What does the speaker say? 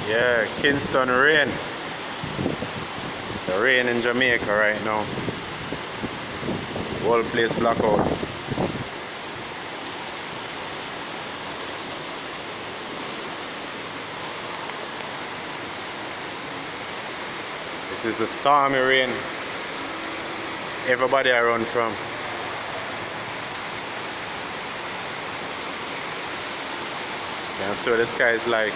Yeah, Kingston rain. It's a rain in Jamaica right now. Whole place blackout. This is a stormy rain. Everybody I run from. You can see what the sky is like.